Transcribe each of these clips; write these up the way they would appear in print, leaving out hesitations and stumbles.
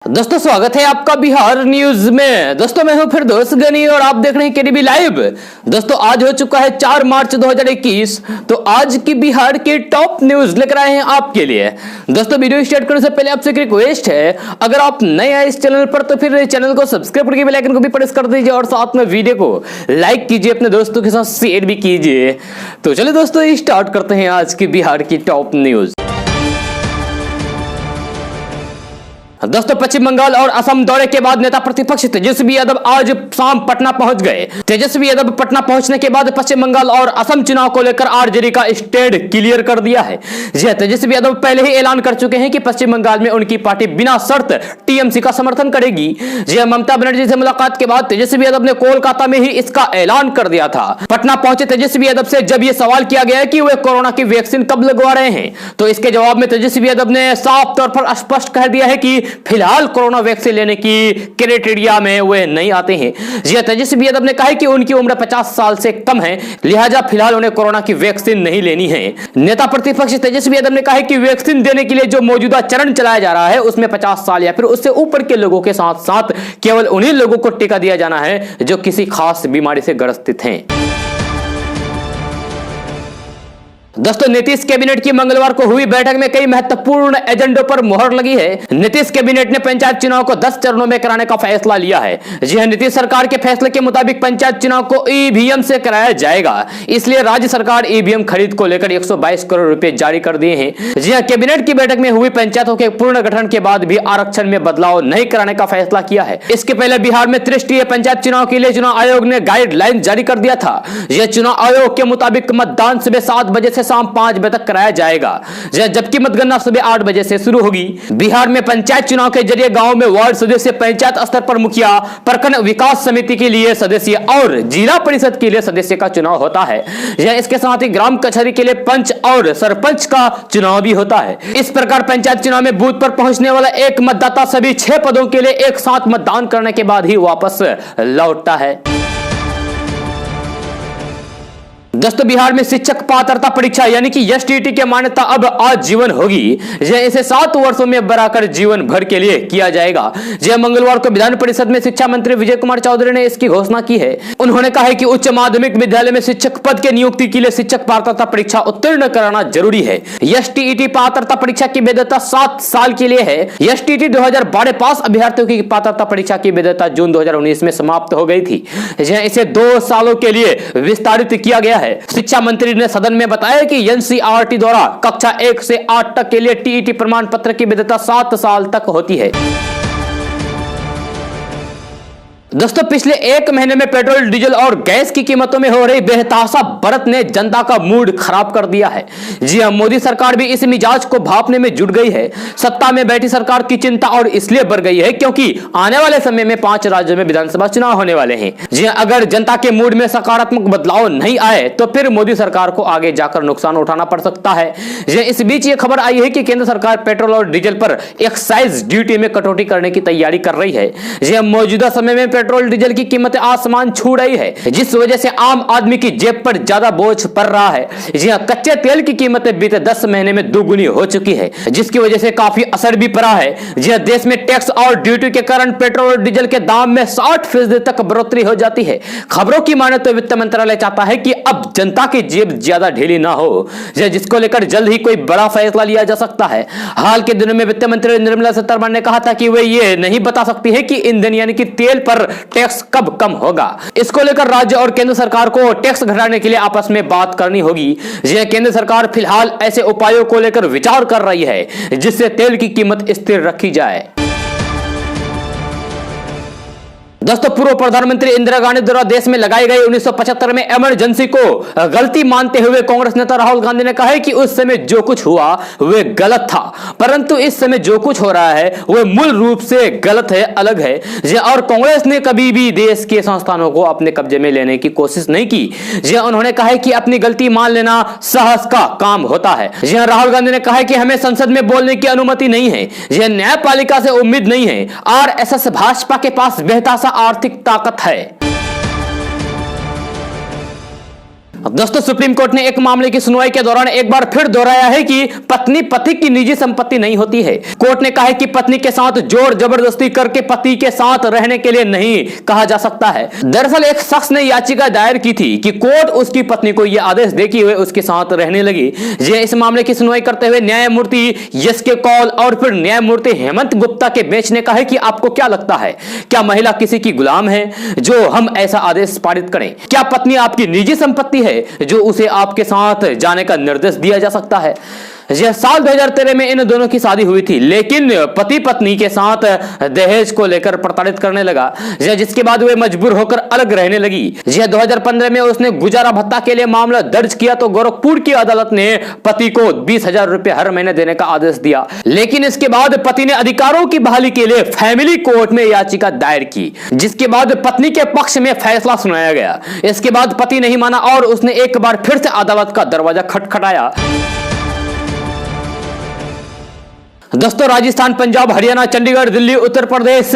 दोस्तों स्वागत है आपका बिहार न्यूज में। दोस्तों मैं हूं फिरदौस गनी और आप देख रहे हैं केडीबी लाइव। दोस्तों आज हो चुका है 4 मार्च 2021। तो आज की बिहार की टॉप न्यूज लेकर आए हैं आपके लिए। दोस्तों वीडियो स्टार्ट करने से पहले आपसे एक रिक्वेस्ट है, अगर आप नए आए इस चैनल पर तो फिर चैनल को सब्सक्राइब करके बेल आइकन को भी प्रेस कर दीजिए और साथ में वीडियो को लाइक कीजिए, अपने दोस्तों के साथ शेयर भी कीजिए। तो चलिए दोस्तों स्टार्ट करते हैं आज की बिहार की टॉप न्यूज। दोस्तों पश्चिम बंगाल और असम दौरे के बाद नेता प्रतिपक्ष तेजस्वी यादव आज शाम पटना पहुंच गए। तेजस्वी यादव पटना पहुंचने के बाद पश्चिम बंगाल और असम चुनाव को लेकर आरजेडी का स्टैंड क्लियर कर दिया है। जी तेजस्वी यादव पहले ही ऐलान कर चुके हैं कि पश्चिम बंगाल में उनकी पार्टी बिना शर्त टीएमसी का समर्थन करेगी। जी ममता बनर्जी से मुलाकात के बाद तेजस्वी यादव ने कोलकाता में ही इसका ऐलान कर दिया था। पटना पहुंचे तेजस्वी यादव से जब यह सवाल किया गया कि वे कोरोना की वैक्सीन कब लगवा रहे हैं, तो इसके जवाब में तेजस्वी यादव ने साफ तौर पर स्पष्ट कह दिया है कि फिलहाल कोरोना वैक्सीन लेने की क्राइटेरिया में वे नहीं आते हैं। जी तेजस्वी यादव ने कहा कि उनकी उम्र 50 साल से कम है, लिहाजा फिलहाल उन्हें कोरोना की वैक्सीन नहीं लेनी है। नेता प्रतिपक्ष तेजस्वी यादव ने कहा कि वैक्सीन देने के लिए जो मौजूदा चरण चलाया जा रहा है उसमें 50 साल या फिर उससे ऊपर के लोगों के साथ साथ केवल उन्हीं लोगों को टीका दिया जाना है जो किसी खास बीमारी से ग्रसित हैं। दोस्तों नीतीश कैबिनेट की मंगलवार को हुई बैठक में कई महत्वपूर्ण एजेंडों पर मुहर लगी है। नीतीश कैबिनेट ने पंचायत चुनाव को 10 चरणों में कराने का फैसला लिया है। जी हां, नीतीश सरकार के फैसले के मुताबिक पंचायत चुनाव को ईवीएम से कराया जाएगा, इसलिए राज्य सरकार ईवीएम खरीद को लेकर 122 करोड़ रुपए जारी कर दिए हैं। जी हां, कैबिनेट की बैठक में हुई पंचायतों के पूर्ण गठन के बाद भी आरक्षण में बदलाव नहीं कराने का फैसला किया है। इसके पहले बिहार में त्रिस्तरीय पंचायत चुनाव के लिए चुनाव आयोग ने गाइडलाइन जारी कर दिया था। यह चुनाव आयोग के मुताबिक मतदान सुबह 7 बजे से शाम 5 बजे तक कराया जाएगा, जबकि मतगणना सुबह 8 बजे से शुरू होगी। बिहार में पंचायत चुनाव के जरिए गांव में वार्ड सदस्य, पंचायत स्तर पर मुखिया, प्रखंड विकास समिति के लिए सदस्य और जिला परिषद के लिए सदस्य का चुनाव होता है। इसके साथ ही ग्राम कचहरी के लिए पंच और सरपंच का चुनाव भी होता है। इस प्रकार पंचायत चुनाव में बूथ पर पहुंचने वाला एक मतदाता सभी 6 पदों के लिए एक साथ मतदान करने के बाद ही वापस लौटता है। दोस्तों बिहार में शिक्षक पात्रता परीक्षा यानी कि एसटीईटी की मान्यता अब आजीवन होगी। इसे 7 वर्षों में बढ़ाकर जीवन भर के लिए किया जाएगा। मंगलवार को विधान परिषद में शिक्षा मंत्री विजय कुमार चौधरी ने इसकी घोषणा की है। उन्होंने कहा है कि उच्च माध्यमिक विद्यालय में शिक्षक पद के नियुक्ति के लिए शिक्षक पात्रता परीक्षा उत्तीर्ण कराना जरूरी है। एसटीईटी पात्रता परीक्षा की वैधता 7 साल के लिए है। एसटीईटी 2012 पास अभ्यर्थियों की पात्रता परीक्षा की वैधता जून 2019 में समाप्त हो गई थी। इसे 2 सालों के लिए विस्तारित किया गया है। शिक्षा मंत्री ने सदन में बताया कि एनसीईआरटी द्वारा कक्षा 1 से 8 तक के लिए टीईटी प्रमाण पत्र की वैधता 7 साल तक होती है। दोस्तों पिछले 1 महीने में पेट्रोल, डीजल और गैस की कीमतों में हो रही बेतहाशा बढ़त ने जनता का मूड खराब कर दिया है। जी हां, मोदी सरकार भी इस मिजाज को भांपने में जुट गई है। सत्ता में बैठी सरकार की चिंता और इसलिए बढ़ गई है क्योंकि आने वाले समय में 5 राज्यों में विधानसभा चुनाव होने वाले हैं। जी हां, अगर जनता के मूड में सकारात्मक बदलाव नहीं आए तो फिर मोदी सरकार को आगे जाकर नुकसान उठाना पड़ सकता है। इस बीच ये खबर आई है कि केंद्र सरकार पेट्रोल और डीजल पर एक्साइज ड्यूटी में कटौती करने की तैयारी कर रही है। जी हां, मौजूदा समय में पेट्रोल डीजल की कीमतें आसमान छू रही है, जिस वजह से आम आदमी की जेब पर ज्यादा बोझ पड़ रहा है। जी हां, कच्चे तेल की कीमतें बीते 10 महीने में दोगुनी हो चुकी है, जिसकी वजह से काफी असर भी पड़ा है। जी हां, देश में टैक्स और ड्यूटी के कारण पेट्रोल और डीजल के दाम में 60% तक बढ़ोतरी हो जाती है। खबरों की माने तो वित्त मंत्रालय चाहता है कि अब जनता की जेब ज्यादा ढीली ना हो, जिसको लेकर जल्द ही कोई बड़ा फैसला लिया जा सकता है। हाल के दिनों में वित्त मंत्री निर्मला सीतारमण ने कहा था कि वे ये नहीं बता सकती है कि ईंधन यानी कि तेल पर टैक्स कब कम होगा। इसको लेकर राज्य और केंद्र सरकार को टैक्स घटाने के लिए आपस में बात करनी होगी। केंद्र सरकार फिलहाल ऐसे उपायों को लेकर विचार कर रही है जिससे तेल की कीमत स्थिर रखी जाए। दोस्तों पूर्व प्रधानमंत्री इंदिरा गांधी द्वारा देश में लगाई गई 1975 में इमरजेंसी को गलती मानते हुए कांग्रेस नेता राहुल गांधी ने कहा है कि उस समय जो कुछ हुआ वह गलत था, परंतु इस समय जो कुछ हो रहा है वह मूल रूप से गलत है, अलग है। और कांग्रेस ने कभी भी देश के संस्थानों को अपने कब्जे में लेने की कोशिश नहीं की। उन्होंने कहा है कि अपनी गलती मान लेना साहस का काम होता है। राहुल गांधी ने कहा है कि हमें संसद में बोलने की अनुमति नहीं है, न्यायपालिका से उम्मीद नहीं है। आरएसएस भाजपा के पास बेहताशा आर्थिक ताकत है। दोस्तों, सुप्रीम कोर्ट ने एक मामले की सुनवाई के दौरान एक बार फिर दोहराया है कि पत्नी पति की निजी संपत्ति नहीं होती है। कोर्ट ने कहा है कि पत्नी के साथ जोर जबरदस्ती करके पति के साथ रहने के लिए नहीं कहा जा सकता है। दरअसल एक शख्स ने याचिका दायर की थी कि कोर्ट उसकी पत्नी को यह आदेश दे कि वे उसके साथ रहने लगी। इस मामले की सुनवाई करते हुए न्यायमूर्ति एस के कौल और फिर न्यायमूर्ति हेमंत गुप्ता के बेंच ने कहा है कि आपको क्या लगता है, क्या महिला किसी की गुलाम है जो हम ऐसा आदेश पारित करें? क्या पत्नी आपकी निजी संपत्ति है जो उसे आपके साथ जाने का निर्देश दिया जा सकता है? यह साल 2013 में इन दोनों की शादी हुई थी, लेकिन पति पत्नी के साथ दहेज को लेकर प्रताड़ित करने लगा, जिसके बाद वे मजबूर होकर अलग रहने लगी। 2015 में उसने गुजारा भत्ता के लिए मामला दर्ज किया तो गोरखपुर की अदालत ने पति को 20,000 रुपए हर महीने देने का आदेश दिया। लेकिन इसके बाद पति ने अधिकारों की बहाली के लिए फैमिली कोर्ट में याचिका दायर की, जिसके बाद पत्नी के पक्ष में फैसला सुनाया गया। इसके बाद पति नहीं माना और उसने एक बार फिर से अदालत का दरवाजा खटखटाया। दोस्तों, राजस्थान, पंजाब, हरियाणा, चंडीगढ़, दिल्ली, उत्तर प्रदेश,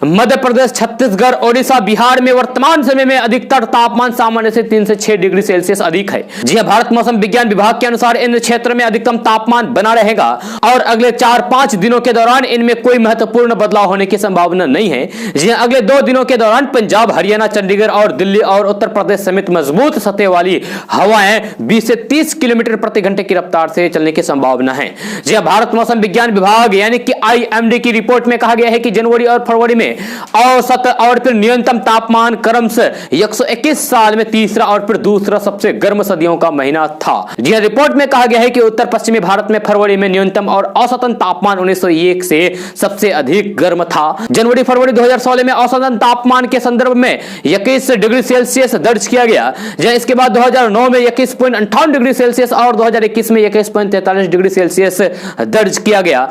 मध्य प्रदेश, छत्तीसगढ़, ओडिशा, बिहार में वर्तमान समय में अधिकतर तापमान सामान्य से 3 से 6 डिग्री सेल्सियस अधिक है। जी हां, भारत मौसम विज्ञान विभाग के अनुसार इन क्षेत्र में अधिकतम तापमान बना रहेगा और अगले 4-5 दिनों के दौरान इनमें कोई महत्वपूर्ण बदलाव होने की संभावना नहीं है। जी हां, अगले 2 दिनों के दौरान पंजाब, हरियाणा, चंडीगढ़ और दिल्ली और उत्तर प्रदेश समेत मजबूत सतह वाली हवाएं 20 से 30 किलोमीटर प्रति घंटे की रफ्तार से चलने की संभावना है। जी हां, भारत मौसम विज्ञान विभाग यानी कि IMD की रिपोर्ट में कहा गया है कि जनवरी और फरवरी में औसत और फिर न्यूनतम तापमान क्रमशः 121 साल में तीसरा और फिर दूसरा सबसे गर्म सर्दियों का महीना था। जी हां, रिपोर्ट में कहा गया है कि उत्तर पश्चिमी भारत में फरवरी में न्यूनतम और औसतन तापमान 1901 से सबसे अधिक गर्म था। जनवरी फरवरी 2016 में औसतन तापमान के संदर्भ में 21 डिग्री सेल्सियस दर्ज किया गया। इसके बाद 2009 में 21.58 डिग्री सेल्सियस और 2021 में 21.43 डिग्री सेल्सियस दर्ज किया गया।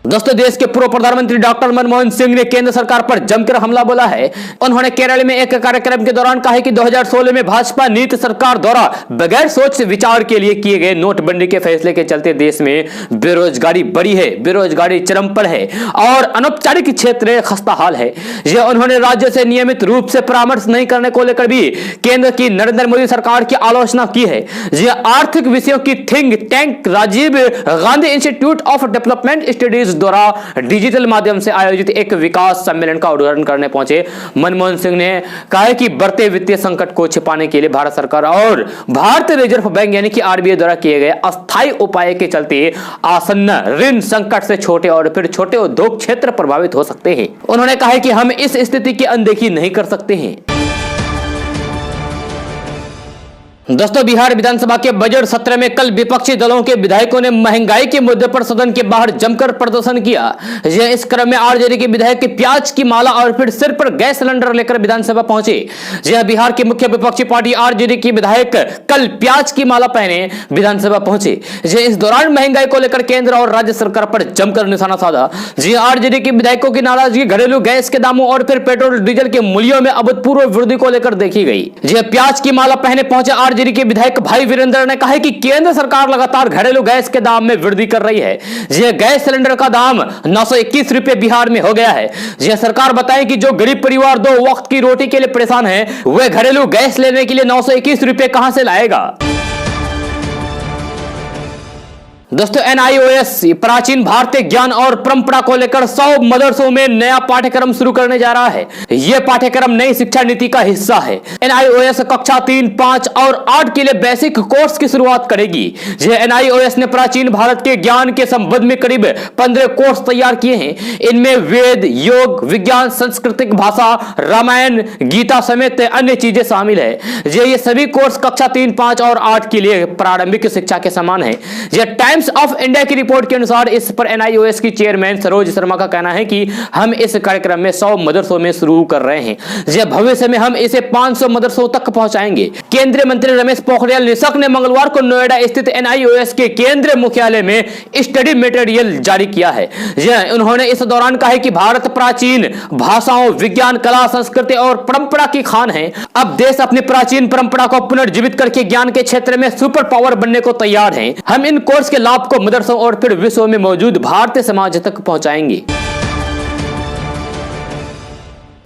दोस्तों, देश के पूर्व प्रधानमंत्री डॉक्टर मनमोहन सिंह ने केंद्र सरकार पर जमकर हमला बोला है। उन्होंने केरल में एक कार्यक्रम के दौरान कहा कि 2016 में भाजपा नीति सरकार द्वारा बगैर सोच विचार के लिए किए गए नोटबंदी के फैसले के चलते देश में बेरोजगारी बढ़ी है, बेरोजगारी चरम पर है और अनौपचारिक क्षेत्र खस्ता हाल है। यह उन्होंने राज्य से नियमित रूप से परामर्श नहीं करने को लेकर भी केंद्र की नरेंद्र मोदी सरकार की आलोचना की है। यह आर्थिक विषयों की think tank Rajiv Gandhi institute of development studies द्वारा डिजिटल माध्यम से आयोजित एक विकास सम्मेलन का उद्घाटन करने पहुंचे मनमोहन सिंह ने कहा कि बढ़ते वित्तीय संकट को छिपाने के लिए भारत सरकार और भारतीय रिजर्व बैंक यानी कि RBI द्वारा किए गए अस्थायी उपाय के चलते आसन्न ऋण संकट से छोटे और फिर छोटे उद्योग क्षेत्र प्रभावित हो सकते हैं। उन्होंने कहा कि हम इस स्थिति की अनदेखी नहीं कर सकते हैं। दोस्तों, बिहार विधानसभा के बजट सत्र में कल विपक्षी दलों के विधायकों ने महंगाई के मुद्दे पर सदन के बाहर जमकर प्रदर्शन किया। इस क्रम में RJD के विधायक प्याज की माला और फिर सिर पर गैस सिलेंडर लेकर विधानसभा पहुंचे। बिहार की मुख्य विपक्षी पार्टी RJD के विधायक कल प्याज की माला पहने विधानसभा पहुंचे। इस दौरान महंगाई को लेकर केंद्र और राज्य सरकार पर जमकर निशाना साधा। RJD के विधायकों की नाराजगी घरेलू गैस के दामों और फिर पेट्रोल डीजल के मूल्यों में अभूतपूर्व वृद्धि को लेकर देखी गई। प्याज की माला पहने पहुंचे RJD के विधायक भाई वीरेंद्र ने कहा कि केंद्र सरकार लगातार घरेलू गैस के दाम में वृद्धि कर रही है। यह गैस सिलेंडर का दाम 921 रुपए बिहार में हो गया है। यह सरकार बताए कि जो गरीब परिवार 2 वक्त की रोटी के लिए परेशान है, वह घरेलू गैस लेने के लिए 921 रुपए कहां से लाएगा। दोस्तों, NIOS प्राचीन भारतीय ज्ञान और परंपरा को लेकर 100 मदरसों में नया पाठ्यक्रम शुरू करने जा रहा है। यह पाठ्यक्रम नई शिक्षा नीति का हिस्सा है। NIOS कक्षा 3, 5 और 8 के लिए बेसिक कोर्स की शुरुआत करेगी। NIOS ने प्राचीन भारत के ज्ञान के संबंध में करीब 15 कोर्स तैयार किए हैं। इनमें वेद, योग, विज्ञान, सांस्कृतिक भाषा, रामायण, गीता समेत अन्य चीजें शामिल है। ये सभी कोर्स कक्षा 3, 5 और 8 के लिए प्रारंभिक शिक्षा के समान है। टाइम्स ऑफ इंडिया की रिपोर्ट के अनुसार इस पर NIOS की चेयरमैन सरोज शर्मा का कहना है कि हम इस कार्यक्रम में 100 मदरसों में शुरू कर रहे हैं। भविष्य में हम इसे 500 मदरसों तक पहुंचाएंगे। केंद्रीय मंत्री रमेश पोखरियाल निशंक ने मंगलवार को नोएडा स्थित NIOS के केंद्रीय मुख्यालय में स्टडी मटेरियल जारी किया है। उन्होंने इस दौरान कहा कि भारत प्राचीन भाषाओं, विज्ञान, कला, संस्कृति और परंपरा की खान है। अब देश अपनी प्राचीन परंपरा को पुनर्जीवित करके ज्ञान के क्षेत्र में सुपर पावर बनने को तैयार है। हम इन कोर्स के लाभ को मदरसों और फिर विश्व में मौजूद भारतीय समाज तक पहुंचाएंगे।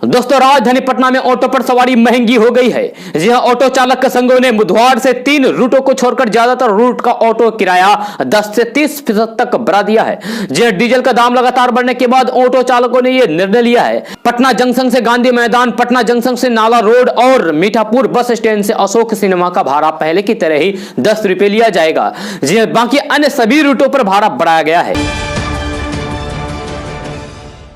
दोस्तों, राजधानी पटना में ऑटो पर सवारी महंगी हो गई है। जी हां, ऑटो चालक संघों ने बुधवार से 3 रूटों को छोड़कर ज्यादातर रूट का ऑटो किराया 10 से 30% तक बढ़ा दिया है। जी, डीजल का दाम लगातार बढ़ने के बाद ऑटो चालकों ने यह निर्णय लिया है। पटना जंक्शन से गांधी मैदान, पटना जंक्शन से नाला रोड और मीठापुर बस स्टैंड से अशोक सिनेमा का भाड़ा पहले की तरह ही 10 रुपए लिया जाएगा। जी, बाकी अन्य सभी रूटों पर भाड़ा बढ़ाया गया है।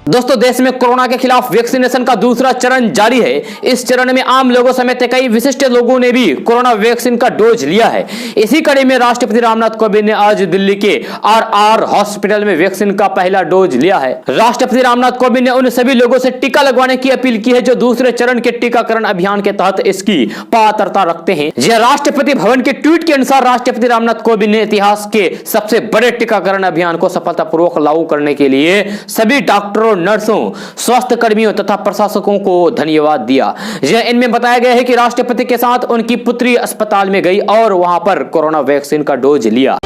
दोस्तों, देश में कोरोना के खिलाफ वैक्सीनेशन का दूसरा चरण जारी है। इस चरण में आम लोगों समेत कई विशिष्ट लोगों ने भी कोरोना वैक्सीन का डोज लिया है। इसी कड़ी में राष्ट्रपति रामनाथ कोविंद ने आज दिल्ली के आर हॉस्पिटल में वैक्सीन का पहला डोज लिया है। राष्ट्रपति रामनाथ कोविंद ने उन सभी लोगों से टीका लगवाने की अपील की है जो दूसरे चरण के टीकाकरण अभियान के तहत इसकी पात्रता रखते हैं। यह राष्ट्रपति भवन के ट्वीट के अनुसार राष्ट्रपति रामनाथ कोविंद ने इतिहास के सबसे बड़े टीकाकरण अभियान को सफलतापूर्वक लागू करने के लिए सभी डॉक्टरों, नर्सों, स्वास्थ्य कर्मियों तथा प्रशासकों को धन्यवाद दिया। यह इनमें बताया गया है कि राष्ट्रपति के साथ उनकी पुत्री अस्पताल में गई और वहां पर कोरोना वैक्सीन का डोज लिया।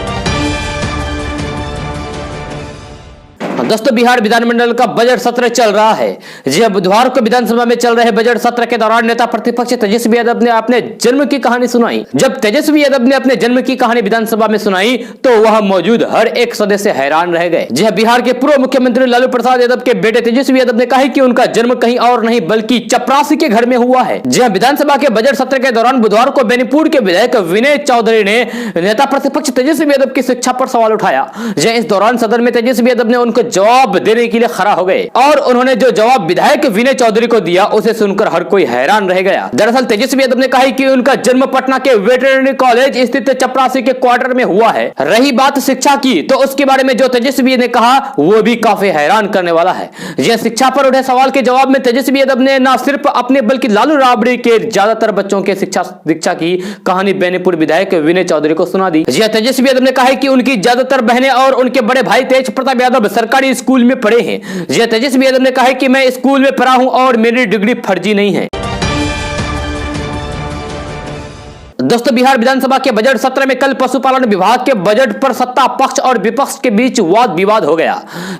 दोस्तों, बिहार विधानमंडल का बजट सत्र चल रहा है। जी, बुधवार को विधानसभा में चल रहे बजट सत्र के दौरान नेता प्रतिपक्ष तेजस्वी यादव ने अपने जन्म की कहानी सुनाई। जब तेजस्वी यादव ने अपने जन्म की कहानी विधानसभा में सुनाई तो वह मौजूद हर एक सदस्य हैरान रह गए। जी, बिहार के पूर्व मुख्यमंत्री लालू प्रसाद यादव के बेटे तेजस्वी यादव ने कहा कि उनका जन्म कहीं और नहीं बल्कि चपरासी के घर में हुआ है। जी, विधानसभा के बजट सत्र के दौरान बुधवार को बेनीपुर के विधायक विनय चौधरी ने नेता प्रतिपक्ष तेजस्वी यादव की शिक्षा पर सवाल उठाया। जी, इस दौरान सदन में तेजस्वी यादव ने उनको जवाब देने के लिए खड़ा हो गए और उन्होंने जो जवाब विधायक विनय चौधरी को दिया उसे सुनकर हर कोई हैरान रह गया। दरअसल तेजस्वी यादव ने कहा कि उनका जन्म पटना के वेटरनरी कॉलेज स्थित चपरासी के क्वार्टर में हुआ है। रही बात शिक्षा की, तो उसके बारे में जो तेजस्वी ने कहा वो भी काफी हैरान करने वाला है। यह शिक्षा पर उठे सवाल के जवाब में तेजस्वी यादव ने न सिर्फ अपने बल्कि लालू राबड़ी के ज्यादातर बच्चों के दीक्षा की कहानी बेनीपुर विधायक विनय चौधरी को सुना दी। यह तेजस्वी यादव ने कहा कि उनकी ज्यादातर बहनें और उनके बड़े भाई तेज प्रताप यादव सरकारी स्कूल में पढ़े हैं। यह तेजस्वी यादव ने कहा कि मैं स्कूल में पढ़ा हूं और मेरी डिग्री फर्जी नहीं है। दोस्तों, बिहार विधानसभा के बजट सत्र में कल पशुपालन विभाग के बजट पर सत्ता पक्ष और विपक्ष के बीच वाद विवाद हो गया।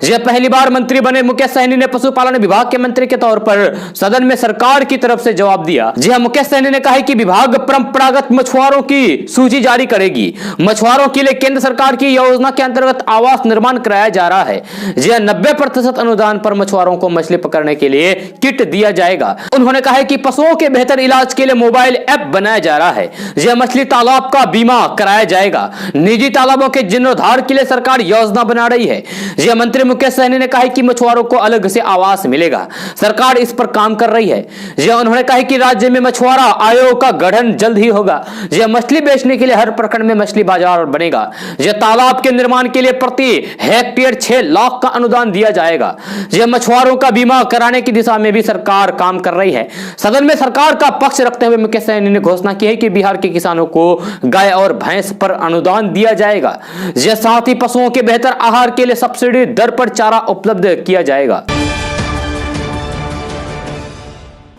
यह पहली बार मंत्री बने मुकेश सहनी ने पशुपालन विभाग के मंत्री के तौर पर सदन में सरकार की तरफ से जवाब दिया। जी हां, मुकेश सहनी ने कहा कि विभाग परंपरागत मछुआरों की सूची जारी करेगी। मछुआरों के लिए केंद्र सरकार की योजना के अंतर्गत आवास निर्माण कराया जा रहा है। जी हां, 90% अनुदान पर मछुआरों को मछली पकड़ने के लिए किट दिया जाएगा। उन्होंने कहा कि पशुओं के बेहतर इलाज के लिए मोबाइल ऐप बनाया जा रहा है। यह मछली तालाब का बीमा कराया जाएगा। निजी तालाबों के जीर्णोद्धार के लिए सरकार योजना बना रही है। यह मंत्री मुकेश सहनी ने कहा कि मछुआरों को अलग से आवास मिलेगा। सरकार इस पर काम कर रही है। यह उन्होंने कहा कि राज्य में मछुआरा आयोग का गठन जल्द ही होगा। यह मछली बेचने के लिए हर प्रखंड में मछली बाजार बनेगा। यह तालाब के निर्माण के लिए प्रति हेक्टेयर 6 लाख का अनुदान दिया जाएगा। यह मछुआरों का बीमा कराने की दिशा में भी सरकार काम कर रही है। सदन में सरकार का पक्ष रखते हुए मुकेश सहनी ने घोषणा की है कि बिहार के किसानों को गाय और भैंस पर अनुदान दिया जाएगा। यह साथ ही पशुओं के बेहतर आहार के लिए सब्सिडी दर पर चारा उपलब्ध किया जाएगा।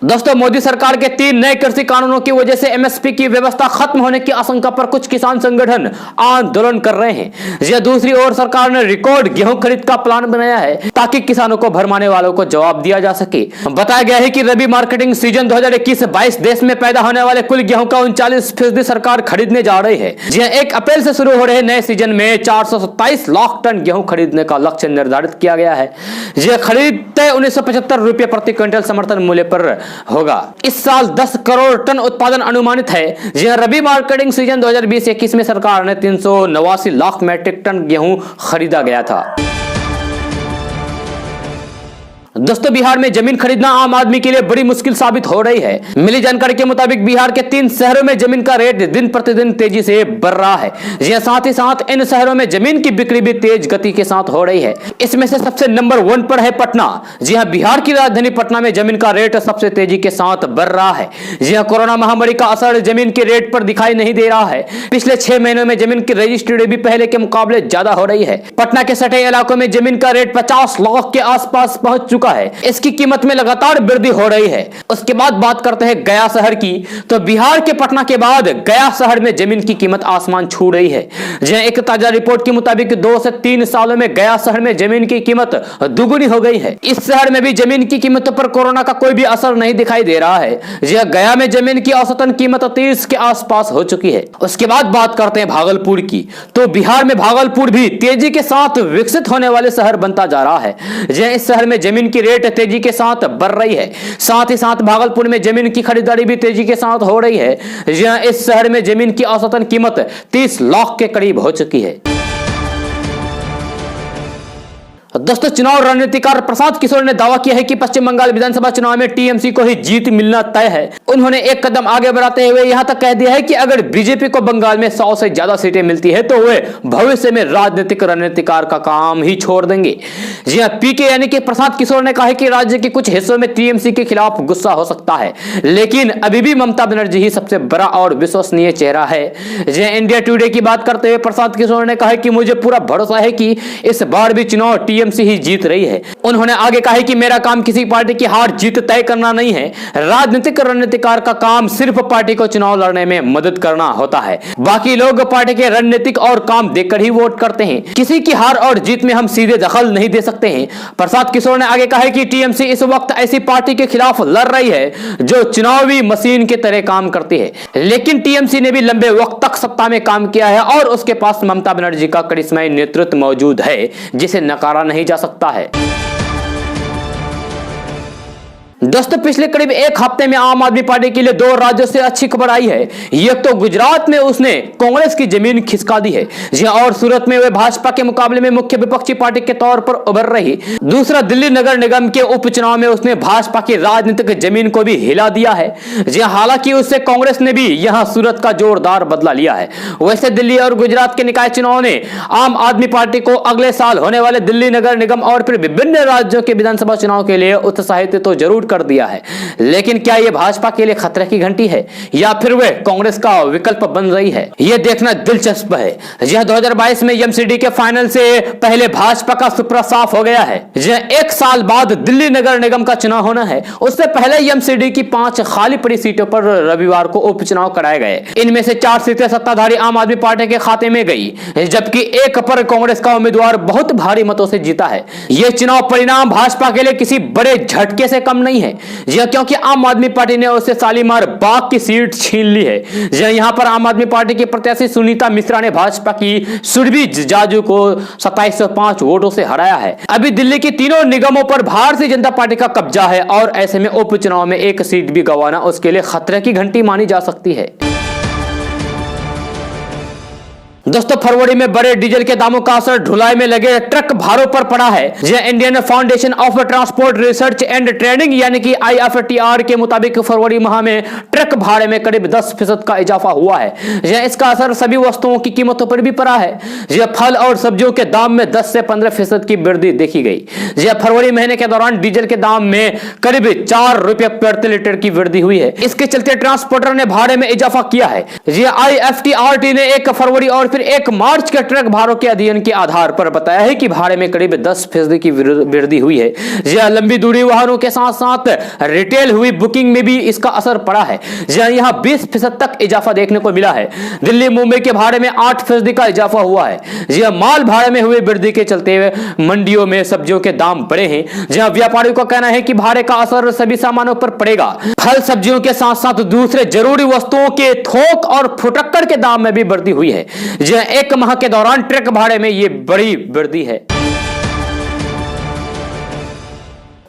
दोस्तों, मोदी सरकार के 3 नए कृषि कानूनों की वजह से एमएसपी की व्यवस्था खत्म होने की आशंका पर कुछ किसान संगठन आंदोलन कर रहे हैं। यह दूसरी ओर सरकार ने रिकॉर्ड गेहूं खरीद का प्लान बनाया है ताकि किसानों को भरमाने वालों को जवाब दिया जा सके। बताया गया है कि रबी मार्केटिंग सीजन 2021-22 देश में पैदा होने वाले कुल गेहूं का 39% सरकार खरीदने जा रही है। जी 1 अप्रैल से शुरू हो रहे नए सीजन में 427 लाख टन गेहूं खरीदने का लक्ष्य निर्धारित किया गया है। यह खरीद तय 1975 रुपए प्रति क्विंटल समर्थन मूल्य पर होगा। इस साल 10 करोड़ टन उत्पादन अनुमानित है। यह रबी मार्केटिंग सीजन 2020-21 में सरकार ने 389 लाख मैट्रिक टन गेहूं खरीदा गया था। दोस्तों, बिहार में जमीन खरीदना आम आदमी के लिए बड़ी मुश्किल साबित हो रही है। मिली जानकारी के मुताबिक बिहार के 3 शहरों में जमीन का रेट दिन प्रतिदिन तेजी से बढ़ रहा है। यह साथ ही साथ इन शहरों में जमीन की बिक्री भी तेज गति के साथ हो रही है। इसमें से सबसे नंबर 1 पर है पटना। जी हां, बिहार की राजधानी पटना में जमीन का रेट सबसे तेजी के साथ बढ़ रहा है। जी हां, कोरोना महामारी का असर जमीन के रेट पर दिखाई नहीं दे रहा है। पिछले 6 महीनों में जमीन की रजिस्ट्री भी पहले के मुकाबले ज्यादा हो रही है। पटना के सटे इलाकों में जमीन का रेट 50 लाख के आसपास पहुंच चुका है, इसकी कीमत में लगातार वृद्धि हो रही है। उसके बाद बात करते हैं गया शहर की, तो बिहार के पटना के बाद गया शहर में जमीन की कीमत आसमान छू रही है। जहां एक ताजा रिपोर्ट के मुताबिक 2 से 3 सालों में गया शहर में जमीन की कीमत दुगुनी हो गई है। इस शहर में भी जमीन की कीमतों पर कोरोना का कोई भी असर नहीं दिखाई दे रहा है। जहां गया में जमीन की औसतन कीमत 30 के आसपास हो चुकी है। उसके बाद बात करते हैं भागलपुर की, तो बिहार में भागलपुर भी तेजी के साथ विकसित होने वाले शहर बनता जा रहा है। जहां इस शहर में जमीन की रेट तेजी के साथ बढ़ रही है। साथ ही साथ भागलपुर में जमीन की खरीदारी भी तेजी के साथ हो रही है। जहां इस शहर में जमीन की औसतन कीमत 30 लाख के करीब हो चुकी है। दोस्तों, चुनाव रणनीतिकार प्रशांत किशोर ने दावा किया है कि पश्चिम बंगाल विधानसभा चुनाव में टीएमसी को ही जीत मिलना तय है। उन्होंने एक कदम आगे बढ़ाते हुए यहां तक कह दिया है कि अगर बीजेपी को बंगाल में 100 से ज्यादा सीटें मिलती है तो वे भविष्य में राजनीतिक रणनीतिकार का काम ही छोड़ देंगे। जी हां, पीके यानी कि प्रशांत किशोर ने कहा है कि राज्य के कुछ हिस्सों में टीएमसी के खिलाफ गुस्सा हो सकता है, लेकिन अभी भी ममता बनर्जी ही सबसे बड़ा और विश्वसनीय चेहरा है। जी हां, इंडिया टुडे की बात करते हुए प्रशांत किशोर ने कहा है कि मुझे पूरा भरोसा है कि इस बार भी चुनाव टीएमसी ही जीत रही है। उन्होंने आगे कहा कि मेरा काम किसी पार्टी की हार जीत तय करना नहीं है। राजनीतिक रणनीतिकार का काम सिर्फ पार्टी को चुनाव लड़ने में मदद करना होता है। बाकी लोग पार्टी के रणनीतिक और काम देखकर ही वोट करते हैं। किसी की हार और जीत में हम सीधे दखल नहीं दे सकते हैं। प्रसाद किशोर ने आगे कहा कि टीएमसी इस वक्त ऐसी पार्टी के खिलाफ लड़ रही है जो चुनावी मशीन की तरह काम करती है, लेकिन टीएमसी ने भी लंबे वक्त तक सत्ता में काम किया है और उसके पास ममता बनर्जी का करिश्माई नेतृत्व मौजूद है जिसे नकारा नहीं जा सकता है। दोस्तों, पिछले करीब एक हफ्ते में आम आदमी पार्टी के लिए 2 राज्यों से अच्छी खबर आई है। एक तो गुजरात में उसने कांग्रेस की जमीन खिसका दी है, और सूरत में वे भाजपा के मुकाबले में मुख्य विपक्षी पार्टी के तौर पर उभर रही। दूसरा, दिल्ली नगर निगम के उपचुनाव में उसने भाजपा की राजनीतिक जमीन को भी हिला दिया है। हालांकि उससे कांग्रेस ने भी यहां सूरत का जोरदार बदला लिया है। वैसे दिल्ली और गुजरात के निकाय चुनाव ने आम आदमी पार्टी को अगले साल होने वाले दिल्ली नगर निगम और फिर विभिन्न राज्यों के विधानसभा चुनाव के लिए उत्साहित तो जरूर कर दिया है, लेकिन क्या यह भाजपा के लिए खतरे की घंटी है या फिर वे कांग्रेस का विकल्प बन रही है, यह देखना दिलचस्प है। जहां 2022 में एमसीडी के फाइनल से पहले भाजपा का सुपड़ा साफ हो गया है। जहां 1 साल बाद दिल्ली नगर निगम का चुनाव होना है, उससे पहले एमसीडी की 5 खाली पड़ी सीटों पर रविवार को उपचुनाव कराए गए। इनमें से 4 सीटें सत्ताधारी आम आदमी पार्टी के खाते में गई, जबकि 1 पर कांग्रेस का उम्मीदवार बहुत भारी मतों से जीता है। यह चुनाव परिणाम भाजपा के लिए किसी बड़े झटके से कम नहीं है, क्योंकि आम आदमी पार्टी ने उससे शालीमार बाग की सीट छीन ली है। यहां पर आम आदमी पार्टी की प्रत्याशी सुनीता मिश्रा ने भाजपा की सुरभि जाजू को 2705 वोटों से हराया है। अभी दिल्ली की तीनों निगमों पर भारतीय जनता पार्टी का कब्जा है और ऐसे में उपचुनाव में 1 सीट भी गंवाना उसके लिए खतरे की घंटी मानी जा सकती है। दोस्तों, फरवरी में बढ़े डीजल के दामों का असर ढुलाई में लगे ट्रक भाड़ों पर पड़ा है। Indian foundation of transport research and trading यानी कि IFTR के मुताबिक फरवरी माह में ट्रक भाड़े में करीब 10% का इजाफा हुआ है। इसका असर सभी वस्तुओं की कीमतों पर भी पड़ा है। फल और सब्जियों के दाम में 10 से 15% की वृद्धि देखी गई। फरवरी महीने के दौरान डीजल के दाम में करीब 4 रुपए प्रति लीटर की वृद्धि हुई है। इसके चलते ट्रांसपोर्टर ने भाड़े में इजाफा किया है। IFTRT ने 1 फरवरी और फिर 1 मार्च के ट्रक भाड़ों के अध्ययन के आधार पर बताया है कि भाड़े में करीब 10% की वृद्धि हुई है। लंबी दूरी वाहनों के साथ साथ रिटेल हुई बुकिंग में भी इसका असर पड़ा है। यहां 20% तक इजाफा देखने को मिला है। दिल्ली मुंबई के भाड़े में 8% का इजाफा हुआ है। माल भाड़े में हुई वृद्धि के चलते मंडियों में सब्जियों के दाम बढ़े हैं। जहां व्यापारियों का कहना है कि भाड़े का असर सभी सामानों पर पड़ेगा। फल सब्जियों के साथ साथ दूसरे जरूरी वस्तुओं के थोक और फुटक्कर के दाम में भी वृद्धि हुई है। 1 माह के दौरान ट्रक भाड़े में यह बड़ी वृद्धि है।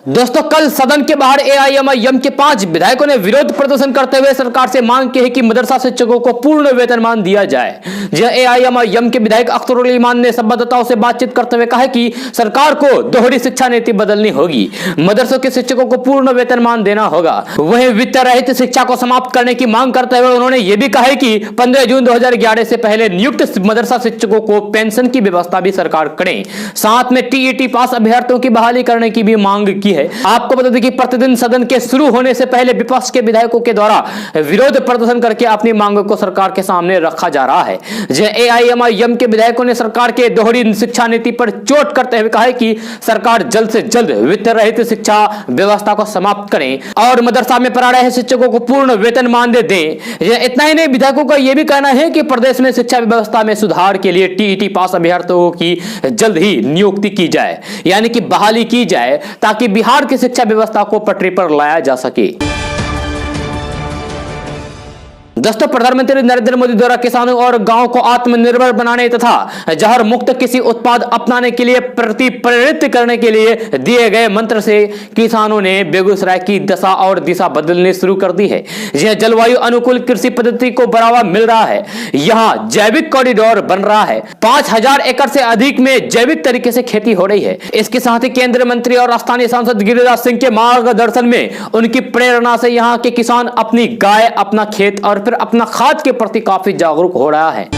दोस्तों, कल सदन के बाहर एआईएमआईएम के 5 विधायकों ने विरोध प्रदर्शन करते हुए सरकार से मांग की है कि मदरसा शिक्षकों को पूर्ण वेतनमान दिया जाए। एआईएमआईएम के विधायक अख्तरुल ईमान ने संवाददाताओं से बातचीत करते हुए कहा कि सरकार को दोहरी शिक्षा नीति बदलनी होगी। मदरसों के शिक्षकों को पूर्ण वेतनमान देना होगा। वहीं वित्त रहित शिक्षा को समाप्त करने की मांग करते हुए उन्होंने यह भी कहा है कि 15 जून 2011 से पहले नियुक्त मदरसा शिक्षकों को पेंशन की व्यवस्था भी सरकार करे। साथ में टीईटी पास अभ्यर्थियों की बहाली करने की भी मांग की है। आपको बता दें कि प्रतिदिन सदन के शुरू होने से पहले विपक्ष के विधायकों के द्वारा विरोध प्रदर्शन करके अपनी मांगों को सरकार के सामने रखा जा रहा है। एआईएमआईएम के विधायकों ने सरकार के दोहरी शिक्षा नीति पर चोट करते हुए कहा है कि सरकार जल्द से जल्द वित्त रहित शिक्षा व्यवस्था को समाप्त करें और मदरसा में पढ़ा रहे शिक्षकों को पूर्ण वेतन मानदेय दें। इतना ही नहीं, विधायकों का यह भी कहना है कि प्रदेश में शिक्षा व्यवस्था में सुधार के लिए टीईटी पास अभ्यर्थियों की जल्द ही नियुक्ति की जाए, यानी कि बहाली की जाए, ताकि बिहार की शिक्षा व्यवस्था को पटरी पर लाया जा सके। दोस्तों, प्रधानमंत्री नरेंद्र मोदी द्वारा किसानों और गांवों को आत्मनिर्भर बनाने तथा जहर मुक्त कृषि उत्पाद अपनाने के लिए प्रेरित करने के लिए दिए गए मंत्र से किसानों ने बेगूसराय की दशा और दिशा बदलनी शुरू कर दी है। यह जलवायु अनुकूल कृषि पद्धति को बढ़ावा मिल रहा है। यहाँ जैविक कॉरिडोर बन रहा है। 5000 एकड़ से अधिक में जैविक तरीके से खेती हो रही है। इसके साथ ही केंद्रीय मंत्री और स्थानीय सांसद गिरिराज सिंह के मार्गदर्शन में उनकी प्रेरणा से यहाँ के किसान अपनी गाय, अपना खेत और फिर अपना खाद के प्रति काफी जागरूक हो रहा है।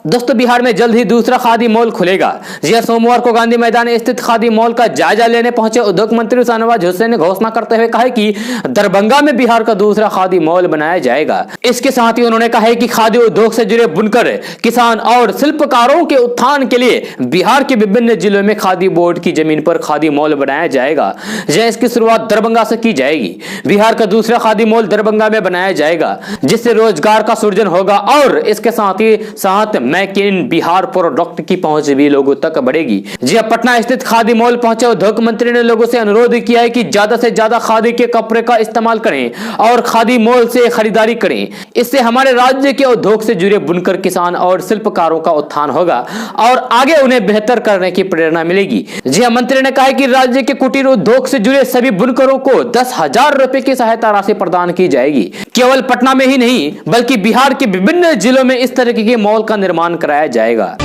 दोस्तों, बिहार में जल्द ही दूसरा खादी मॉल खुलेगा। यह सोमवार को गांधी मैदान स्थित खादी मॉल का जायजा लेने पहुंचे उद्योग मंत्री शाहनवाज हुसैन ने घोषणा करते हुए कहा कि दरभंगा में बिहार का दूसरा खादी मॉल बनाया जाएगा। इसके साथ ही उन्होंने कहा कि खादी उद्योग से जुड़े बुनकर, किसान और शिल्पकारों के उत्थान के लिए बिहार के विभिन्न जिलों में खादी बोर्ड की जमीन पर खादी मॉल बनाया जाएगा। इसकी शुरुआत दरभंगा से की जाएगी। बिहार का दूसरा खादी मॉल दरभंगा में बनाया जाएगा, जिससे रोजगार का सृजन होगा और इसके साथ ही साथ मेक इन बिहार प्रोडक्ट की पहुंच भी लोगों तक बढ़ेगी। जी पटना स्थित खादी मॉल पहुंचे उद्योग मंत्री ने लोगों से अनुरोध किया है कि ज्यादा से ज्यादा खादी के कपड़े का इस्तेमाल करें और खादी मॉल से खरीदारी करें। इससे हमारे राज्य के उद्योग से जुड़े बुनकर, किसान और शिल्पकारों का उत्थान होगा और आगे उन्हें बेहतर करने की प्रेरणा मिलेगी। जी मंत्री ने कहा कि राज्य के कुटीर उद्योग से जुड़े सभी बुनकरों को 10,000 रुपए की सहायता राशि प्रदान की जाएगी। केवल पटना में ही नहीं बल्कि बिहार के विभिन्न जिलों में इस तरह के मॉल का निर्माण कराया जाएगा।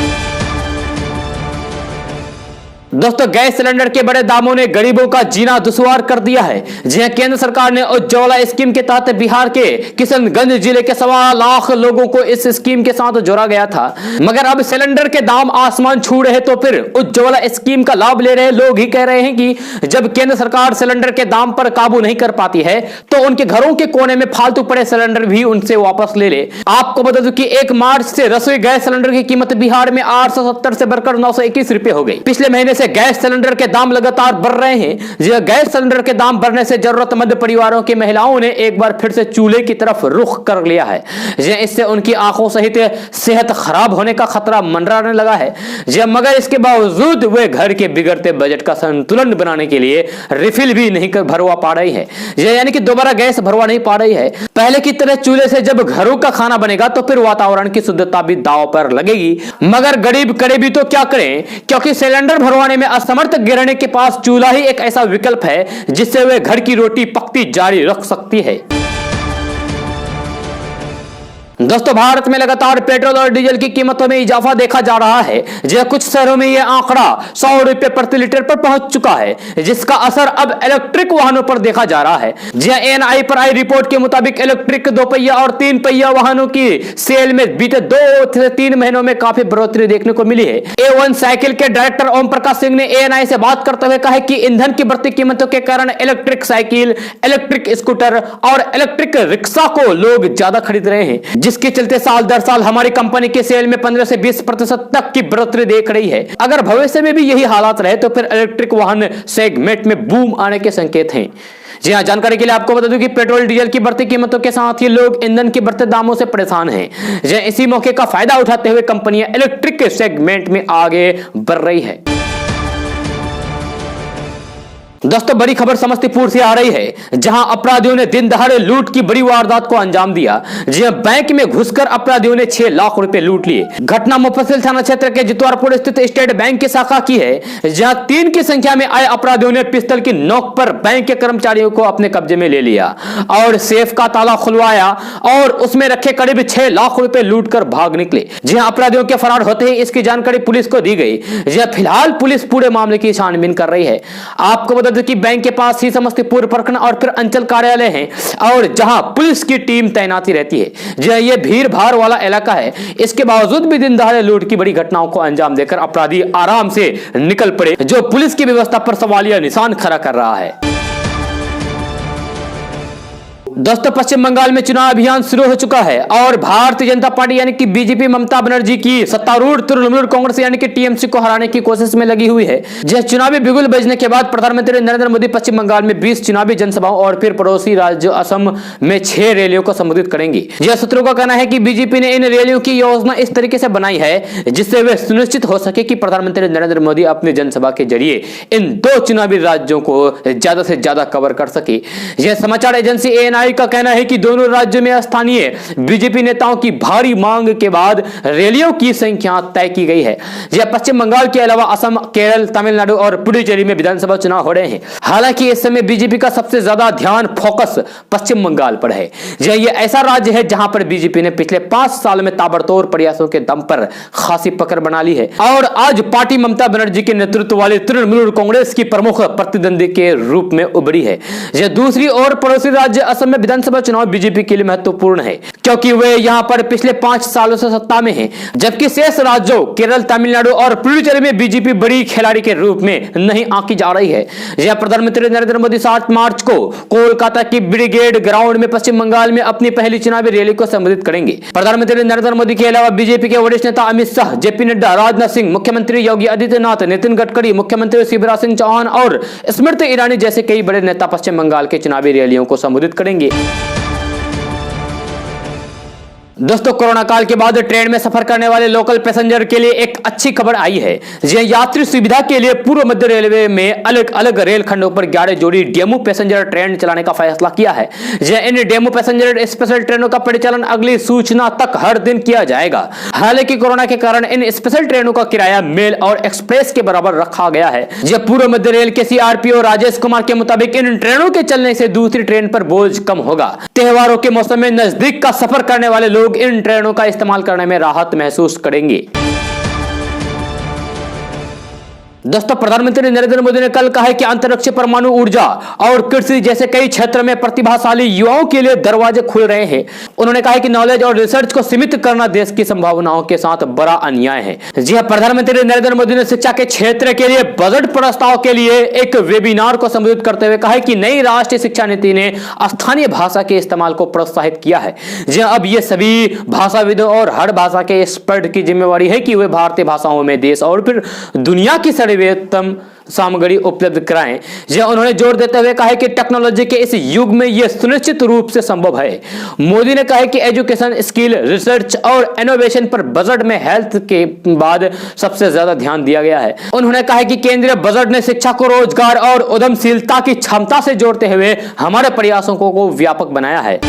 दोस्तों, गैस सिलेंडर के बड़े दामों ने गरीबों का जीना दुश्वार कर दिया है। जी केंद्र सरकार ने उज्ज्वला स्कीम के तहत बिहार के किशनगंज जिले के 1.25 लाख लोगों को इस स्कीम के साथ जोड़ा गया था, मगर अब सिलेंडर के दाम आसमान छू रहे तो फिर उज्ज्वला स्कीम का लाभ ले रहे लोग ही कह रहे हैं कि जब केंद्र सरकार सिलेंडर के दाम पर काबू नहीं कर पाती है तो उनके घरों के कोने में फालतू पड़े सिलेंडर भी उनसे वापस ले ले। आपको बता दूं कि 1 मार्च से रसोई गैस सिलेंडर की कीमत बिहार में 870 से बढ़कर 921 रुपए हो गई। पिछले महीने गैस सिलेंडर के दाम लगातार बढ़ रहे हैं। यह गैस सिलेंडर के दाम बढ़ने से जरूरतमंद परिवारों की महिलाओं ने एक बार फिर से चूल्हे की तरफ रुख कर लिया है। इससे उनकी आंखों सहित सेहत खराब होने का खतरा मंडराने लगा है। मगर इसके बावजूद वे घर के बिगड़ते बजट का संतुलन बनाने के लिए रिफिल भी नहीं भरवा पा रही है, यानी कि दोबारा गैस भरवा नहीं पा रही है। पहले की तरह चूल्हे से जब घरों का खाना बनेगा तो फिर वातावरण की शुद्धता भी दांव पर लगेगी। मगर गरीब करे भी तो क्या करें, क्योंकि सिलेंडर भरवाने में असमर्थ गृहिणी के पास चूल्हा ही एक ऐसा विकल्प है जिससे वे घर की रोटी पकती जारी रख सकती है। दोस्तों, भारत में लगातार पेट्रोल और डीजल की कीमतों में इजाफा देखा जा रहा है। कुछ शहरों में यह आंकड़ा 100 रुपए प्रति लीटर पर पहुंच चुका है, जिसका असर अब इलेक्ट्रिक वाहनों पर देखा जा रहा है। एएनआई पर आई रिपोर्ट के मुताबिक इलेक्ट्रिक 2 पहिया और 3 पहिया वाहनों की सेल में बीते 2 से 3 महीनों में काफी बढ़ोतरी देखने को मिली है। A1 साइकिल के डायरेक्टर ओम प्रकाश सिंह ने एएनआई से बात करते हुए कहा कि ईंधन की बढ़ती कीमतों के कारण इलेक्ट्रिक साइकिल, इलेक्ट्रिक स्कूटर और इलेक्ट्रिक रिक्शा को लोग ज्यादा खरीद रहे हैं, जिसके चलते साल दर साल हमारी कंपनी के सेल में 15 से 20% तक की बढ़ोतरी देख रही है। अगर भविष्य में भी यही हालात रहे तो फिर इलेक्ट्रिक वाहन सेगमेंट में बूम आने के संकेत हैं। जी हाँ, जानकारी के लिए आपको बता दूं कि पेट्रोल डीजल की बढ़ती कीमतों के साथ ही लोग ईंधन के बढ़ते दामों से परेशान हैं। इसी मौके का फायदा उठाते हुए कंपनियां इलेक्ट्रिक सेगमेंट में आगे बढ़ रही है। दोस्तों, बड़ी खबर समस्तीपुर से आ रही है, जहां अपराधियों ने दिन दहाड़े लूट की बड़ी वारदात को अंजाम दिया। बैंक में घुसकर अपराधियों ने 6 लाख रुपए लूट लिए। घटना मुफस्सिल थाना क्षेत्र के जितवारपुर स्थित स्टेट बैंक की शाखा की है, जहां 3 की संख्या में आए अपराधियों ने पिस्तौल की नोक पर बैंक के कर्मचारियों को अपने कब्जे में ले लिया और सेफ का ताला खुलवाया और उसमें रखे करीब 6 लाख रुपए लूट कर भाग निकले। अपराधियों के फरार होते ही इसकी जानकारी पुलिस को दी गई। फिलहाल पुलिस पूरे मामले की छानबीन कर रही है। आपको बता बता कि बैंक के पास ही समस्तीपुर प्रखंड और फिर अंचल कार्यालय है और जहां पुलिस की टीम तैनाती रहती है। जो ये भीड़ भाड़ वाला इलाका है, इसके बावजूद भी दिन दहाड़े लूट की बड़ी घटनाओं को अंजाम देकर अपराधी आराम से निकल पड़े, जो पुलिस की व्यवस्था पर सवालिया निशान खड़ा कर रहा है। दोस्तों, पश्चिम बंगाल में चुनाव अभियान शुरू हो चुका है और भारतीय जनता पार्टी यानी कि बीजेपी ममता बनर्जी की सत्तारूढ़ तृणमूल कांग्रेस यानी कि टीएमसी को हराने की कोशिश में लगी हुई है। जिस चुनावी बिगुल बजने के बाद प्रधानमंत्री नरेंद्र मोदी पश्चिम बंगाल में 20 चुनावी जनसभाओं और फिर पड़ोसी राज्य असम में 6 रैलियों को संबोधित करेंगे। यह सूत्रों का कहना है कि बीजेपी ने इन रैलियों की योजना इस तरीके से बनाई है जिससे वे सुनिश्चित हो सके कि प्रधानमंत्री नरेंद्र मोदी अपनी जनसभा के जरिए इन 2 चुनावी राज्यों को ज्यादा से ज्यादा कवर कर सके। यह समाचार एजेंसी एएनआई का कहना है कि दोनों राज्यों में स्थानीय बीजेपी नेताओं की भारी मांग के बाद रैलियों की संख्या तय की गई है। यह पश्चिम बंगाल के अलावा असम, केरल, तमिलनाडु और पुडुचेरी में विधानसभा चुनाव हो रहे हैं। हालांकि इस समय बीजेपी का सबसे ज्यादा ध्यान फोकस पश्चिम बंगाल पर है। यह ऐसा राज्य है जहां पर बीजेपी ने पिछले 5 साल में ताबड़तोड़ प्रयासों के दम पर खासी पकड़ बना ली है और आज पार्टी ममता बनर्जी के नेतृत्व वाली तृणमूल कांग्रेस की प्रमुख प्रतिद्वंदी के रूप में उभरी है। यह दूसरी ओर पड़ोसी राज्य असम में विधानसभा चुनाव बीजेपी के लिए महत्वपूर्ण है क्योंकि वे यहां पर पिछले 5 सालों से सत्ता में हैं, जबकि शेष राज्यों केरल, तमिलनाडु और पुडुचेरी में बीजेपी बड़ी खिलाड़ी के रूप में नहीं आंकी जा रही है। यह प्रधानमंत्री नरेंद्र मोदी 7 मार्च को कोलकाता की ब्रिगेड ग्राउंड में पश्चिम बंगाल में अपनी पहली चुनावी रैली को संबोधित करेंगे। प्रधानमंत्री नरेंद्र मोदी के अलावा बीजेपी के वरिष्ठ नेता अमित शाह, जेपी नड्डा, राजनाथ सिंह, मुख्यमंत्री योगी आदित्यनाथ, नितिन गडकरी, मुख्यमंत्री शिवराज सिंह चौहान और स्मृति ईरानी जैसे कई बड़े नेता पश्चिम बंगाल के चुनावी रैलियों को संबोधित करेंगे। दोस्तों, कोरोना काल के बाद ट्रेन में सफर करने वाले लोकल पैसेंजर के लिए एक अच्छी खबर आई है। यात्री सुविधा के लिए पूर्व मध्य रेलवे में अलग अलग रेल खंडों पर 11 जोड़ी डेमू पैसेंजर ट्रेन चलाने का फैसला किया है। इन डेमू पैसेंजर स्पेशल ट्रेनों का परिचालन अगली सूचना तक हर दिन किया जाएगा। हालांकि कोरोना के कारण इन स्पेशल ट्रेनों का किराया मेल और एक्सप्रेस के बराबर रखा गया है। पूर्व मध्य रेल के सीआरपीओ राजेश कुमार के मुताबिक इन ट्रेनों के चलने से दूसरी ट्रेन पर बोझ कम होगा। त्योहारों के मौसम में नजदीक का सफर करने वाले लोग इन ट्रेनों का इस्तेमाल करने में राहत महसूस करेंगे। दोस्तों, प्रधानमंत्री नरेंद्र मोदी ने कल कहा है कि अंतरिक्ष, परमाणु ऊर्जा और कृषि जैसे कई क्षेत्र में प्रतिभाशाली युवाओं के लिए दरवाजे खुल रहे हैं। उन्होंने कहा है कि नॉलेज और रिसर्च को सीमित करना देश की संभावनाओं के साथ बड़ा अन्याय है। जी हां, प्रधानमंत्री नरेंद्र मोदी ने शिक्षा के क्षेत्र के लिए बजट प्रस्ताव के लिए एक वेबिनार को संबोधित करते हुए कहा है कि नई राष्ट्रीय शिक्षा नीति ने स्थानीय भाषा के इस्तेमाल को प्रोत्साहित किया है। अब ये सभी भाषाविदों और हर भाषा के एक्सपर्ट की जिम्मेवारी है कि वे भारतीय भाषाओं में देश और फिर दुनिया की सर्वोत्तम सामग्री उपलब्ध कराएं। यह उन्होंने जोर देते हुए कहा है कि टेक्नोलॉजी के इस युग में यह सुनिश्चित रूप से संभव है। मोदी ने कहा है कि एजुकेशन, स्किल, रिसर्च और इनोवेशन पर बजट में हेल्थ के बाद सबसे ज्यादा ध्यान दिया गया है। उन्होंने कहा है कि केंद्रीय बजट ने शिक्षा को रोजगार और उद्यमशीलता की क्षमता से जोड़ते हुए हमारे प्रयासों को व्यापक बनाया है।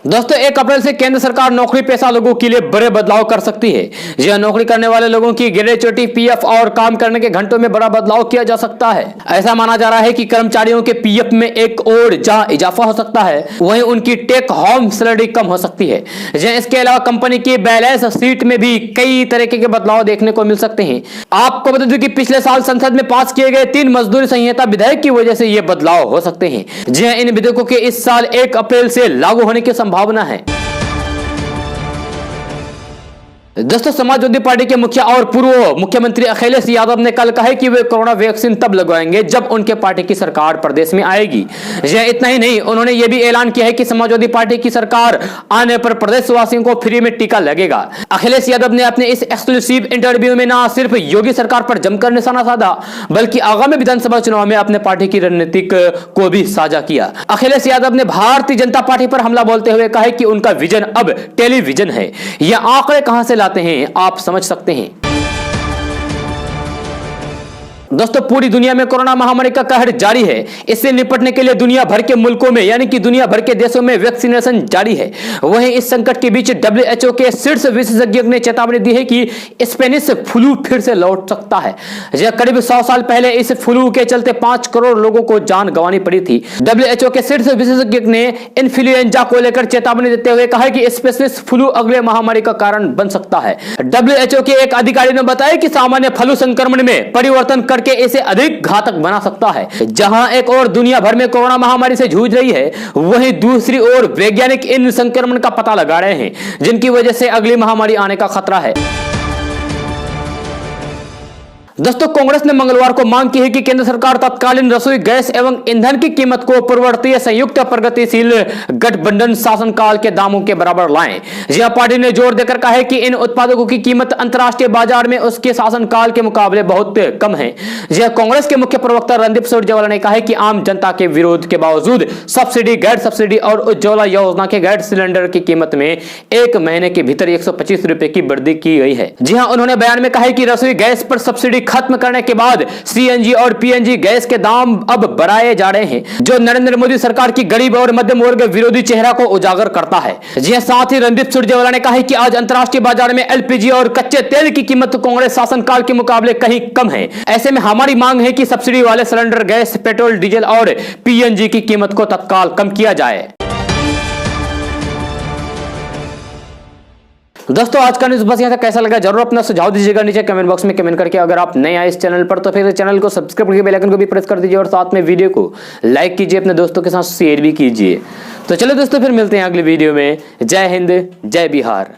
दोस्तों, 1 अप्रैल से केंद्र सरकार नौकरी पेशा लोगों के लिए बड़े बदलाव कर सकती है। यह नौकरी करने वाले लोगों की ग्रेच्युटी, पीएफ और काम करने के घंटों में बड़ा बदलाव किया जा सकता है। ऐसा माना जा रहा है कि कर्मचारियों के पीएफ में एक और जहां इजाफा हो सकता है, वहीं उनकी टेक होम सैलरी कम हो सकती है। इसके अलावा कंपनी की बैलेंस शीट में भी कई तरीके के बदलाव देखने को मिल सकते हैं। आपको बता दूं कि पिछले साल संसद में पास किए गए 3 मजदूरी संहिता विधेयक की वजह से ये बदलाव हो सकते हैं। इन विधेयकों के इस साल 1 अप्रैल से लागू होने की भावना है। दोस्तों, समाजवादी पार्टी के मुखिया और पूर्व मुख्यमंत्री अखिलेश यादव ने कल कहा कि वे कोरोना वैक्सीन तब लगवाएंगे जब उनके पार्टी की सरकार प्रदेश में आएगी। यह इतना ही नहीं, उन्होंने यह भी ऐलान किया है कि समाजवादी पार्टी की सरकार आने पर प्रदेशवासियों को फ्री में टीका लगेगा। अखिलेश यादव ने अपने इस एक्सक्लूसिव इंटरव्यू में न सिर्फ योगी सरकार पर जमकर निशाना साधा, बल्कि आगामी विधानसभा चुनाव में अपने पार्टी की रणनीति को भी साझा किया। अखिलेश यादव ने भारतीय जनता पार्टी पर हमला बोलते हुए कहा कि उनका विजन अब टेलीविजन है। यह आंकड़े कहां से लाते हैं आप समझ सकते हैं। दोस्तों, पूरी दुनिया में कोरोना महामारी का कहर जारी है। इससे निपटने के लिए दुनिया भर के मुल्कों में यानी कि दुनिया भर के देशों में वैक्सीनेशन जारी है। वहीं इस संकट के बीच WHO के शीर्ष विशेषज्ञों ने चेतावनी दी है कि स्पेनिश फ्लू फिर से लौट सकता है। यह करीब 100 साल पहले इस फ्लू के चलते 5 करोड़ लोगों को जान गंवानी पड़ी थी। WHO के शीर्ष विशेषज्ञ ने इन्फ्लुएंजा को लेकर चेतावनी देते हुए कहा कि स्पेनिश फ्लू अगले महामारी का कारण बन सकता है। WHO के एक अधिकारी ने बताया कि सामान्य फ्लू संक्रमण में परिवर्तन कर के इसे अधिक घातक बना सकता है। जहां एक और दुनिया भर में कोरोना महामारी से जूझ रही है, वहीं दूसरी ओर वैज्ञानिक इन संक्रमण का पता लगा रहे हैं जिनकी वजह से अगली महामारी आने का खतरा है। दोस्तों, कांग्रेस ने मंगलवार को मांग की है कि केंद्र सरकार तत्कालीन रसोई गैस एवं ईंधन की कीमत को पूर्ववर्ती संयुक्त प्रगतिशील गठबंधन शासनकाल के दामों के बराबर लाएं। यह पार्टी ने जोर देकर कहा है कि इन उत्पादों की कीमत अंतर्राष्ट्रीय बाजार में उसके शासनकाल के मुकाबले बहुत कम है। यह कांग्रेस के मुख्य प्रवक्ता रणदीप सुरजेवाला ने कहा है कि आम जनता के विरोध के बावजूद सब्सिडी, गैर सब्सिडी और उज्ज्वला योजना के गैस सिलेंडर की कीमत में एक महीने के भीतर 125 रुपए की वृद्धि की गई है। जी हां, उन्होंने बयान में कहा है कि रसोई गैस पर सब्सिडी खत्म करने के बाद सीएनजी और पीएनजी गैस के दाम अब बढ़ाए जा रहे हैं, जो नरेंद्र मोदी सरकार की गरीब और मध्यम वर्ग विरोधी चेहरा को उजागर करता है। जी साथ ही रणदीप सुरजेवाला ने कहा है कि आज अंतर्राष्ट्रीय बाजार में एलपीजी और कच्चे तेल की कीमत कांग्रेस शासनकाल के मुकाबले कहीं कम है। ऐसे में हमारी मांग है कि सब्सिडी वाले सिलेंडर, गैस, पेट्रोल, डीजल और पीएनजी की कीमत को तत्काल कम किया जाए। दोस्तों, आज का न्यूज़ बस यहाँ तक। कैसा लगा जरूर अपना सुझाव दीजिएगा नीचे कमेंट बॉक्स में कमेंट करके। अगर आप नए आए इस चैनल पर तो फिर चैनल को सब्सक्राइब करके बेल आइकन को भी प्रेस कर दीजिए और साथ में वीडियो को लाइक कीजिए, अपने दोस्तों के साथ शेयर भी कीजिए। तो चलो दोस्तों, फिर मिलते हैं अगले वीडियो में। जय हिंद, जय बिहार।